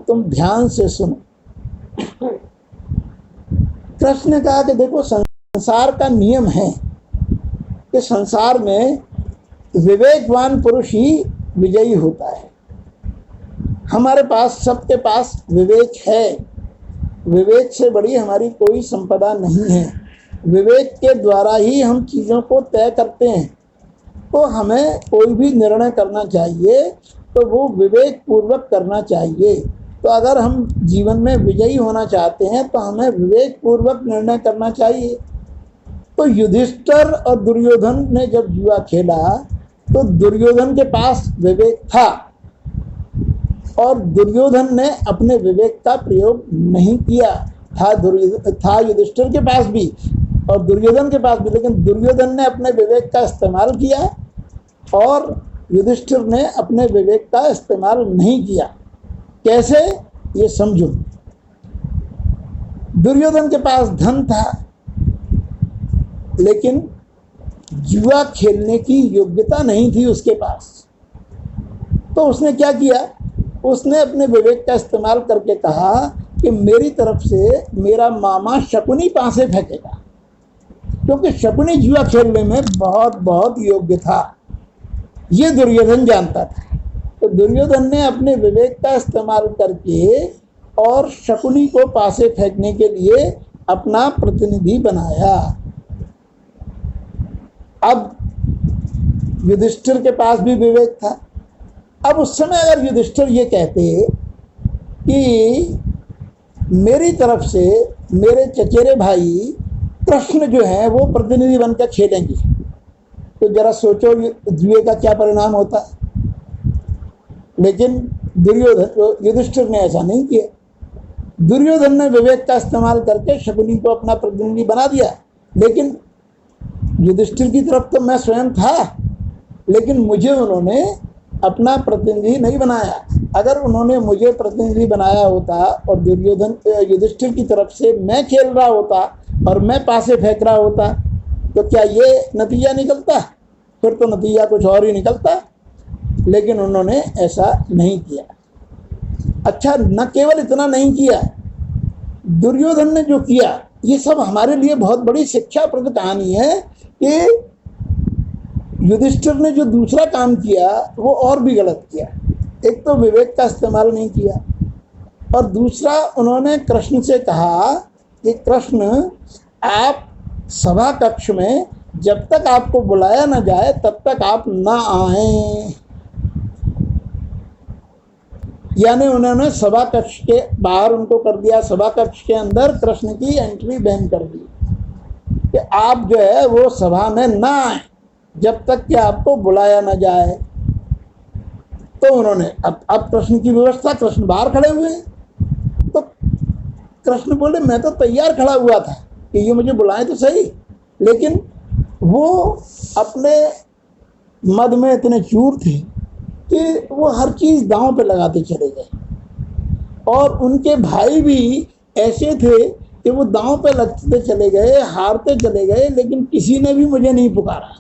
तुम ध्यान से सुनो। कृष्ण ने कहा कि देखो, संसार का नियम है कि संसार में विवेकवान पुरुष ही विजयी होता है। हमारे पास, सबके पास विवेक है। विवेक से बड़ी हमारी कोई संपदा नहीं है। विवेक के द्वारा ही हम चीज़ों को तय करते हैं। तो हमें कोई भी निर्णय करना चाहिए तो वो विवेक पूर्वक करना चाहिए। तो अगर हम जीवन में विजयी होना चाहते हैं तो हमें विवेक पूर्वक निर्णय करना चाहिए। तो युधिष्ठिर और दुर्योधन ने जब जुआ खेला तो दुर्योधन के पास विवेक था और दुर्योधन ने अपने विवेक का प्रयोग नहीं किया। था युधिष्ठिर के पास भी और दुर्योधन के पास भी, लेकिन दुर्योधन ने अपने विवेक का इस्तेमाल किया और युधिष्ठिर ने अपने विवेक का इस्तेमाल नहीं किया। कैसे, ये समझो। दुर्योधन के पास धन था लेकिन जुआ खेलने की योग्यता नहीं थी उसके पास। तो उसने क्या किया, उसने अपने विवेक का इस्तेमाल करके कहा कि मेरी तरफ से मेरा मामा शकुनी पासे फेंकेगा, क्योंकि शकुनी जुआ खेलने में बहुत बहुत योग्य था। ये दुर्योधन जानता था। तो दुर्योधन ने अपने विवेक का इस्तेमाल करके और शकुनी को पासे फेंकने के लिए अपना प्रतिनिधि बनाया। अब युधिष्ठिर के पास भी विवेक था। अब उस समय अगर युधिष्ठिर ये कहते कि मेरी तरफ से मेरे चचेरे भाई कृष्ण जो है वो प्रतिनिधि बनकर खेलेंगे, तो जरा सोचो जुए का क्या परिणाम होता। लेकिन युधिष्ठिर ने ऐसा नहीं किया। दुर्योधन ने विवेक का इस्तेमाल करके शकुनी को अपना प्रतिनिधि बना दिया। लेकिन युधिष्ठिर की तरफ तो मैं स्वयं था, लेकिन मुझे उन्होंने अपना प्रतिनिधि नहीं बनाया। अगर उन्होंने मुझे प्रतिनिधि बनाया होता और युधिष्ठिर की तरफ से मैं खेल रहा होता और मैं पासे फेंक रहा होता तो क्या ये नतीजा निकलता? फिर तो नतीजा कुछ और ही निकलता। लेकिन उन्होंने ऐसा नहीं किया। अच्छा, न केवल इतना नहीं किया, दुर्योधन ने जो किया, ये सब हमारे लिए बहुत बड़ी शिक्षाप्रद कहानी है कि युधिष्ठिर ने जो दूसरा काम किया वो और भी गलत किया। एक तो विवेक का इस्तेमाल नहीं किया और दूसरा उन्होंने कृष्ण से कहा कि कृष्ण, आप सभा कक्ष में जब तक आपको बुलाया न जाए तब तक आप ना आए। यानी उन्होंने सभा कक्ष के बाहर उनको कर दिया, सभा कक्ष के अंदर कृष्ण की एंट्री बैन कर दी कि आप जो है वो सभा में ना आए जब तक कि आपको बुलाया न जाए। तो उन्होंने अब कृष्ण की व्यवस्था, कृष्ण बाहर खड़े हुए हैं। तो कृष्ण बोले, मैं तो तैयार खड़ा हुआ था कि ये मुझे बुलाए तो सही, लेकिन वो अपने मद में इतने चूर थे कि वो हर चीज़ दांव पे लगाते चले गए। और उनके भाई भी ऐसे थे कि वो दांव पे लगते चले गए, हारते चले गए, लेकिन किसी ने भी मुझे नहीं पुकारा।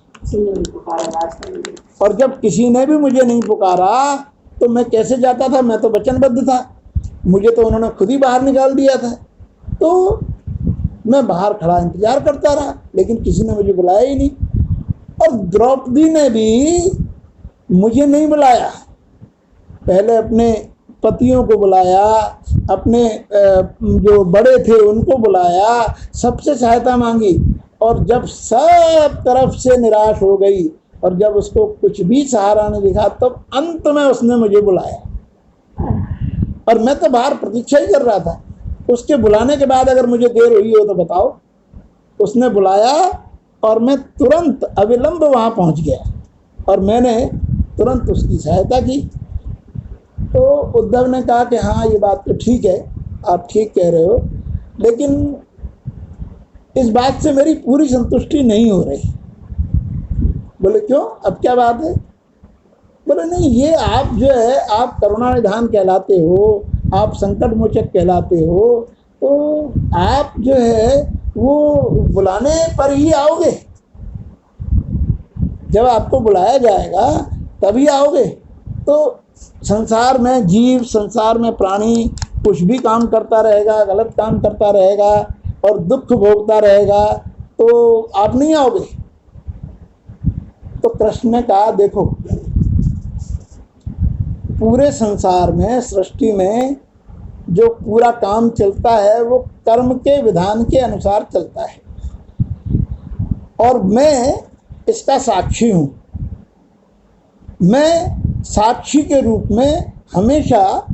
और जब किसी ने भी मुझे नहीं पुकारा तो मैं कैसे जाता था? मैं तो वचनबद्ध था, मुझे तो उन्होंने खुद ही बाहर निकाल दिया था। तो मैं बाहर खड़ा इंतजार करता रहा, लेकिन किसी ने मुझे बुलाया ही नहीं। और द्रौपदी ने भी मुझे नहीं बुलाया। पहले अपने पतियों को बुलाया, अपने जो बड़े थे उनको बुलाया, सबसे सहायता मांगी, और जब सब तरफ से निराश हो गई और जब उसको कुछ भी सहारा नहीं दिखा तब तो अंत में उसने मुझे बुलाया। और मैं तो बाहर प्रतीक्षा ही कर रहा था। उसके बुलाने के बाद अगर मुझे देर हुई हो तो बताओ। उसने बुलाया और मैं तुरंत अविलंब वहाँ पहुँच गया और मैंने तुरंत उसकी सहायता की। तो उद्धव ने कहा कि हाँ, ये बात तो ठीक है, आप ठीक कह रहे हो, लेकिन इस बात से मेरी पूरी संतुष्टि नहीं हो रही। बोले क्यों, अब क्या बात है? बोले नहीं, ये आप जो है, आप करुणा निधान कहलाते हो, आप संकट मोचक कहलाते हो, तो आप जो है वो बुलाने पर ही आओगे। जब आपको बुलाया जाएगा तभी आओगे। तो संसार में जीव, संसार में प्राणी कुछ भी काम करता रहेगा, गलत काम करता रहेगा और दुख भोगता रहेगा तो आप नहीं आओगे। तो कृष्ण ने कहा देखो, पूरे संसार में, सृष्टि में जो पूरा काम चलता है वो कर्म के विधान के अनुसार चलता है और मैं इसका साक्षी हूं। मैं साक्षी के रूप में हमेशा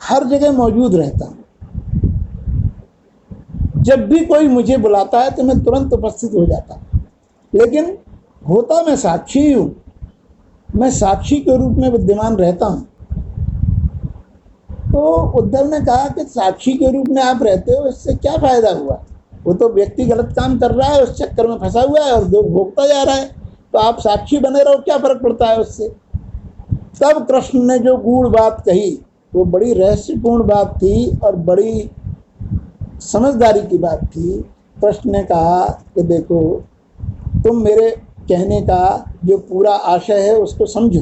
हर जगह मौजूद रहता हूं। जब भी कोई मुझे बुलाता है तो मैं तुरंत उपस्थित हो जाता हूं, लेकिन होता मैं साक्षी ही हूं। मैं साक्षी के रूप में विद्यमान रहता हूं। तो उद्धव ने कहा कि साक्षी के रूप में आप रहते हो, इससे क्या फायदा हुआ? वो तो व्यक्ति गलत काम कर रहा है, उस चक्कर में फंसा हुआ है और दुख भोगता जा रहा है, तो आप साक्षी बने रहो, क्या फर्क पड़ता है उससे? तब कृष्ण ने जो गूढ़ बात कही वो बड़ी रहस्यपूर्ण बात थी और बड़ी समझदारी की बात थी। कृष्ण ने कहा कि देखो, तुम मेरे कहने का जो पूरा आशय है उसको समझो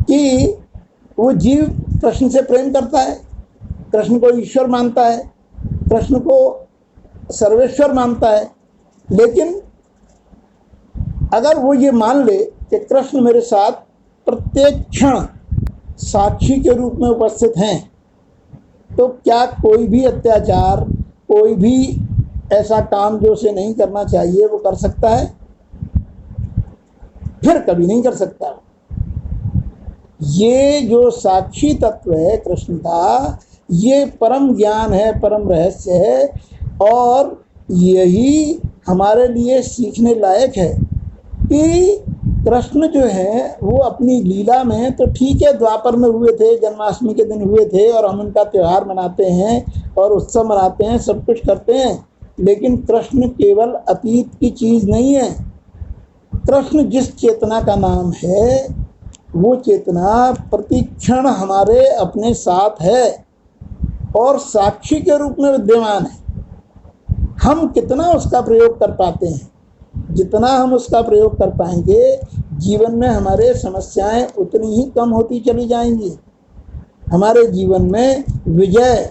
कि वो जीव कृष्ण से प्रेम करता है, कृष्ण को ईश्वर मानता है, कृष्ण को सर्वेश्वर मानता है, लेकिन अगर वो ये मान ले कि कृष्ण मेरे साथ प्रत्येक क्षण साक्षी के रूप में उपस्थित हैं, तो क्या कोई भी अत्याचार, कोई भी ऐसा काम जो उसे नहीं करना चाहिए वो कर सकता है? फिर कभी नहीं कर सकता। ये जो साक्षी तत्व है कृष्ण का, ये परम ज्ञान है, परम रहस्य है और यही हमारे लिए सीखने लायक है कि कृष्ण जो है वो अपनी लीला में तो ठीक है, द्वापर में हुए थे, जन्माष्टमी के दिन हुए थे और हम उनका त्यौहार मनाते हैं और उत्सव मनाते हैं, सब कुछ करते हैं, लेकिन कृष्ण केवल अतीत की चीज़ नहीं है। कृष्ण जिस चेतना का नाम है वो चेतना प्रतिक्षण हमारे अपने साथ है और साक्षी के रूप में विद्यमान है। हम कितना उसका प्रयोग कर पाते हैं, जितना हम उसका प्रयोग कर पाएंगे, जीवन में हमारे समस्याएं उतनी ही कम होती चली जाएंगी। हमारे जीवन में विजय,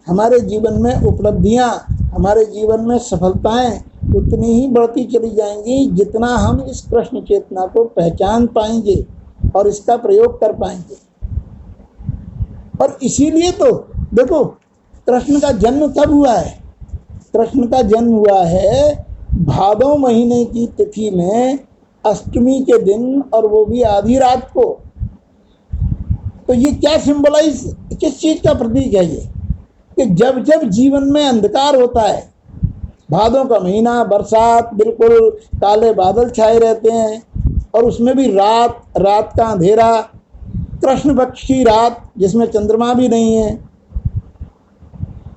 हमारे जीवन में उपलब्धियां, हमारे जीवन में सफलताएं उतनी ही बढ़ती चली जाएंगी जितना हम इस कृष्ण चेतना को पहचान पाएंगे और इसका प्रयोग कर पाएंगे। और इसीलिए तो देखो, कृष्ण का जन्म कब हुआ है? कृष्ण का जन्म हुआ है भादौ महीने की तिथि में अष्टमी के दिन, और वो भी आधी रात को। तो ये क्या सिंबलाइज, किस चीज का प्रतीक है ये? कि जब जब जीवन में अंधकार होता है, भादों का महीना, बरसात, बिल्कुल काले बादल छाए रहते हैं और उसमें भी रात, रात का अंधेरा, कृष्ण पक्ष की रात जिसमें चंद्रमा भी नहीं है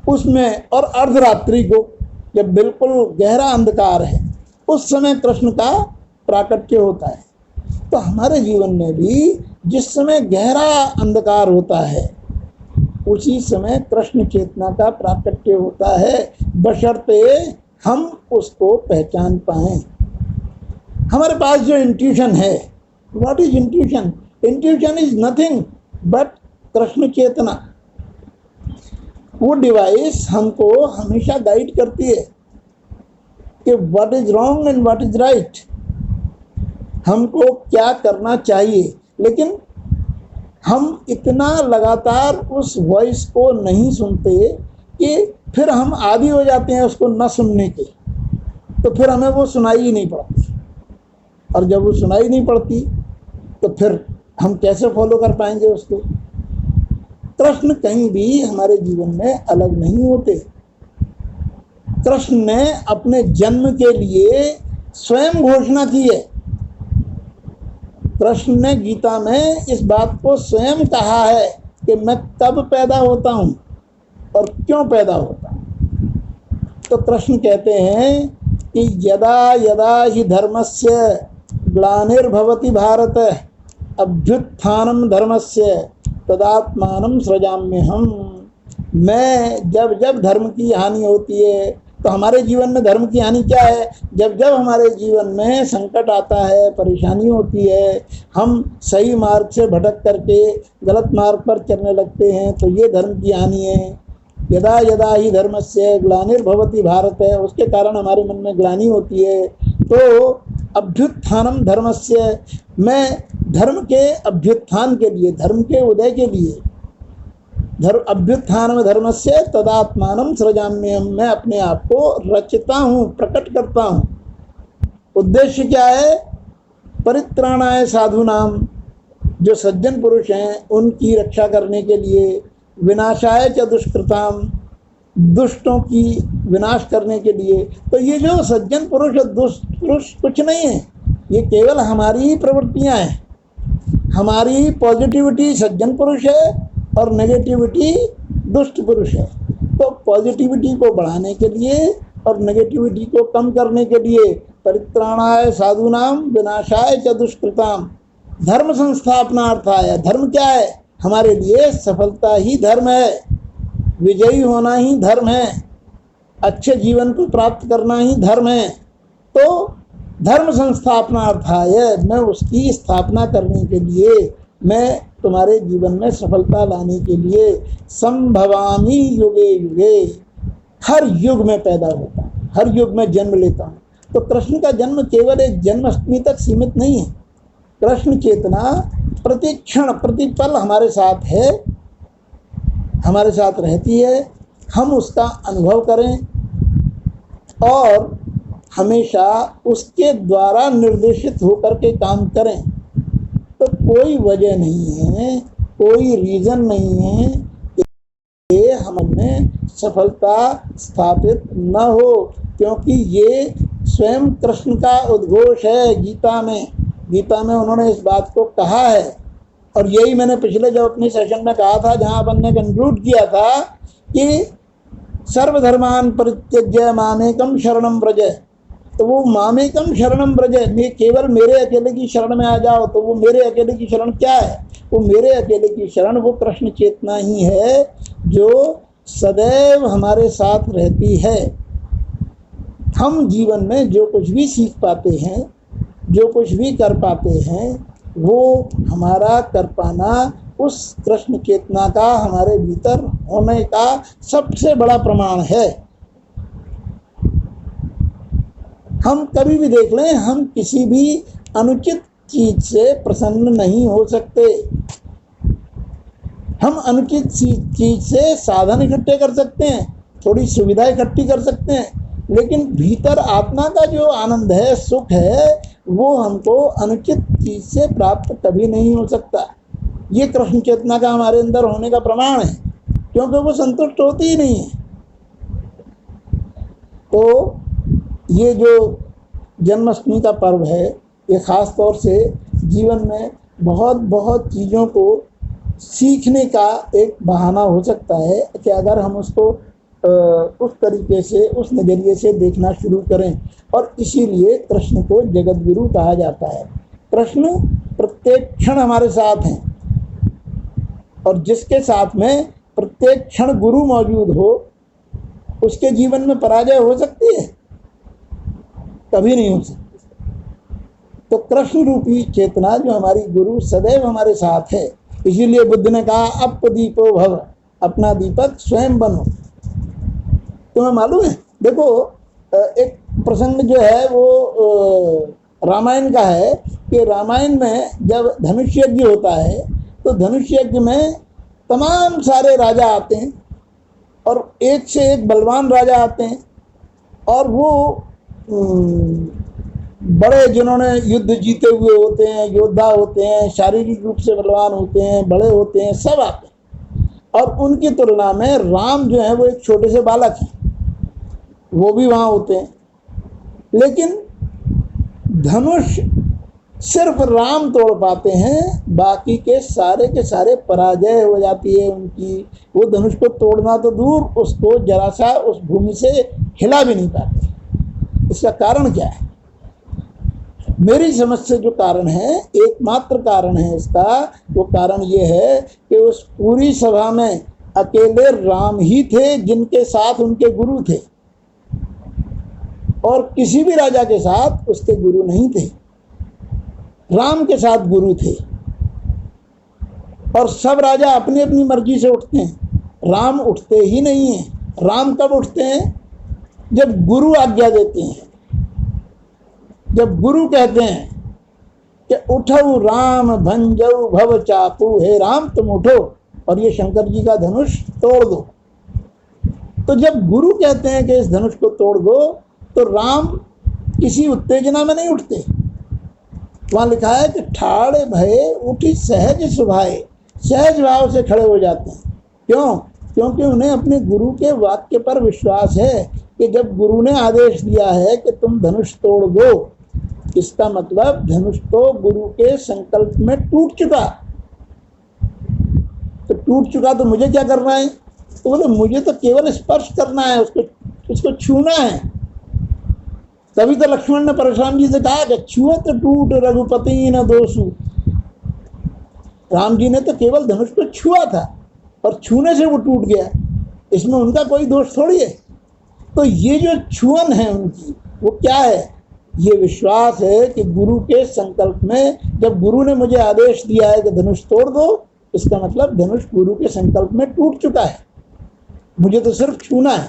उसमें, और अर्धरात्रि को जब बिल्कुल गहरा अंधकार है, उस समय कृष्ण का प्राकट्य होता है। तो हमारे जीवन में भी जिस समय गहरा अंधकार होता है उसी समय कृष्ण चेतना का प्राकट्य होता है, बशर्ते हम उसको पहचान पाएं। हमारे पास जो इंट्यूशन है, what is intuition? Intuition is nothing but Krishna chetna. वो डिवाइस हमको हमेशा गाइड करती है कि what is wrong and what is right, हमको क्या करना चाहिए। लेकिन हम इतना लगातार उस वॉइस को नहीं सुनते कि फिर हम आदी हो जाते हैं उसको न सुनने के, तो फिर हमें वो सुनाई ही नहीं पड़ती। और जब वो सुनाई नहीं पड़ती तो फिर हम कैसे फॉलो कर पाएंगे उसको? कृष्ण कहीं भी हमारे जीवन में अलग नहीं होते। कृष्ण ने अपने जन्म के लिए स्वयं घोषणा की है। कृष्ण ने गीता में इस बात को स्वयं कहा है कि मैं कब पैदा होता हूं और क्यों पैदा होता हूं। तो कृष्ण कहते हैं कि यदा यदा हि धर्मस्य ग्लानिर्भवति भारत अभ्युत्थानम धर्मस्य तदात्मानं सृजाम्यहम्। मैं जब जब धर्म की हानि होती है, तो हमारे जीवन में धर्म की हानि क्या है? जब जब हमारे जीवन में संकट आता है, परेशानी होती है, हम सही मार्ग से भटक करके गलत मार्ग पर चलने लगते हैं, तो ये धर्म की हानि है। यदा यदा ही धर्मस्य ग्लानिर्भवति भारत है, उसके कारण हमारे मन में ग्लानि होती है। तो अभ्युत्थानम धर्मस्य, मैं धर्म के अभ्युत्थान के लिए, धर्म के उदय के लिए, अभ्युत्थान धर्मस्य तदात्मानं सृजाम्यहम्, मैं अपने आप को रचता हूँ, प्रकट करता हूँ। उद्देश्य क्या है? परित्राणाय साधूनाम, जो सज्जन पुरुष हैं उनकी रक्षा करने के लिए, विनाशाय च दुष्कृताम, दुष्टों की विनाश करने के लिए। तो ये जो सज्जन पुरुष और दुष्ट पुरुष कुछ नहीं है, ये केवल हमारी ही प्रवृत्तियाँ हैं। हमारी पॉजिटिविटी सज्जन पुरुष है और नेगेटिविटी दुष्ट पुरुष है। तो पॉजिटिविटी को बढ़ाने के लिए और नेगेटिविटी को कम करने के लिए परित्राणाय साधूनाम विनाशाय च दुष्कृताम धर्म संस्थापनार्थाय। धर्म क्या है? हमारे लिए सफलता ही धर्म है, विजयी होना ही धर्म है, अच्छे जीवन को प्राप्त करना ही धर्म है। तो धर्म संस्थापनार्थाय, मैं उसकी स्थापना करने के लिए, मैं तुम्हारे जीवन में सफलता लाने के लिए संभवामि युगे युगे, हर युग में पैदा होता हूँ, हर युग में जन्म लेता हूँ। तो कृष्ण का जन्म केवल एक जन्माष्टमी तक सीमित नहीं है। कृष्ण चेतना प्रति क्षण प्रतिपल हमारे साथ है, हमारे साथ रहती है। हम उसका अनुभव करें और हमेशा उसके द्वारा निर्देशित होकर के काम करें। तो कोई वजह नहीं है, कोई रीज़न नहीं है कि हमें सफलता स्थापित न हो, क्योंकि ये स्वयं कृष्ण का उद्घोष है। गीता में उन्होंने इस बात को कहा है। और यही मैंने पिछले जब अपने सेशन में कहा था, जहाँ अपन ने कंक्लूड किया था कि सर्वधर्मान परित्यज्य मामेकम शरणम व्रज। तो वो मामेकम शरणम व्रज, मैं केवल मेरे अकेले की शरण में आ जाओ। तो वो मेरे अकेले की शरण क्या है? वो मेरे अकेले की शरण वो कृष्ण चेतना ही है, जो सदैव हमारे साथ रहती है। हम जीवन में जो कुछ भी सीख पाते हैं, जो कुछ भी कर पाते हैं, वो हमारा कर पाना उस कृष्ण चेतना का हमारे भीतर होने का सबसे बड़ा प्रमाण है। हम कभी भी देख लें, हम किसी भी अनुचित चीज से प्रसन्न नहीं हो सकते। हम अनुचित चीज से साधन इकट्ठे कर सकते हैं, थोड़ी सुविधा इकट्ठी कर सकते हैं, लेकिन भीतर आत्मा का जो आनंद है, सुख है, वो हमको अनुचित चीज से प्राप्त कभी नहीं हो सकता। ये कृष्ण चेतना का हमारे अंदर होने का प्रमाण है, क्योंकि वो संतुष्ट होती ही नहीं है। तो ये जो जन्माष्टमी का पर्व है, ये ख़ास तौर से जीवन में बहुत बहुत चीज़ों को सीखने का एक बहाना हो सकता है कि अगर हम उसको उस तरीके से, उस नज़रिए से देखना शुरू करें। और इसीलिए कृष्ण को जगत गुरु कहा जाता है। कृष्ण प्रत्येक क्षण हमारे साथ हैं, और जिसके साथ में प्रत्येक क्षण गुरु मौजूद हो, उसके जीवन में पराजय हो सकती है? कभी नहीं हो सकती। तो कृष्ण रूपी चेतना जो हमारी गुरु सदैव हमारे साथ है, इसीलिए बुद्ध ने कहा अपदीपो भव, अपना दीपक स्वयं बनो। तुम्हें मालूम है, देखो एक प्रसंग जो है वो रामायण का है कि रामायण में जब धनुष यज्ञ होता है, तो धनुष यज्ञ में तमाम सारे राजा आते हैं, और एक से एक बलवान राजा आते हैं, और वो बड़े जिन्होंने युद्ध जीते हुए होते हैं, योद्धा होते हैं, शारीरिक रूप से बलवान होते हैं, बड़े होते हैं, सब आते हैं। और उनकी तुलना में राम जो है वो एक छोटे से बालक हैं, वो भी वहाँ होते हैं। लेकिन धनुष सिर्फ राम तोड़ पाते हैं, बाकी के सारे पराजय हो जाती है उनकी। वो धनुष को तोड़ना तो दूर, उसको जरा सा उस भूमि से हिला भी नहीं पाते। इसका कारण क्या है? मेरी समझ से जो कारण है, एकमात्र कारण है इसका, वो कारण ये है कि उस पूरी सभा में अकेले राम ही थे जिनके साथ उनके गुरु थे। और किसी भी राजा के साथ उसके गुरु नहीं थे। राम के साथ गुरु थे। और सब राजा अपनी अपनी मर्जी से उठते हैं, राम उठते ही नहीं हैं। राम कब उठते हैं? जब गुरु आज्ञा देते हैं। जब गुरु कहते हैं कि उठो राम भंजऊ भव चापू, हे राम तुम उठो और ये शंकर जी का धनुष तोड़ दो। तो जब गुरु कहते हैं कि इस धनुष को तोड़ दो, तो राम किसी उत्तेजना में नहीं उठते। वहां लिखा है कि ठाड़े भये उठी सहज सुभाए, सहज भाव से खड़े हो जाते हैं। क्यों? क्योंकि उन्हें अपने गुरु के वाक्य पर विश्वास है कि जब गुरु ने आदेश दिया है कि तुम धनुष तोड़ दो, इसका मतलब धनुष तो गुरु के संकल्प में टूट चुका। तो टूट चुका तो मुझे क्या करना है? तो बोले मुझे तो केवल स्पर्श करना है, उसको छूना है। तभी तो लक्ष्मण ने परशुराम जी से कहा कि छुअत टूट रघुपति न दोषु। राम जी ने तो केवल धनुष को छुआ था और छूने से वो टूट गया, इसमें उनका कोई दोष थोड़ी है। तो ये जो छुअन है उनकी, वो क्या है? ये विश्वास है कि गुरु के संकल्प में, जब गुरु ने मुझे आदेश दिया है कि धनुष तोड़ दो, इसका मतलब धनुष गुरु के संकल्प में टूट चुका है, मुझे तो सिर्फ छूना है।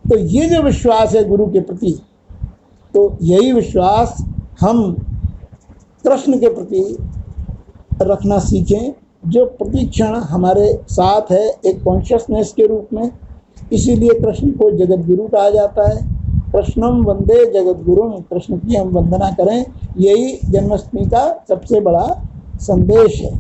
तो ये जो विश्वास है गुरु के प्रति, तो यही विश्वास हम कृष्ण के प्रति रखना सीखें, जो प्रतिक्षण हमारे साथ है एक कॉन्शियसनेस के रूप में। इसीलिए कृष्ण को जगत गुरु कहा जाता है। कृष्णम वंदे जगत गुरुम, कृष्ण की हम वंदना करें, यही जन्माष्टमी का सबसे बड़ा संदेश है।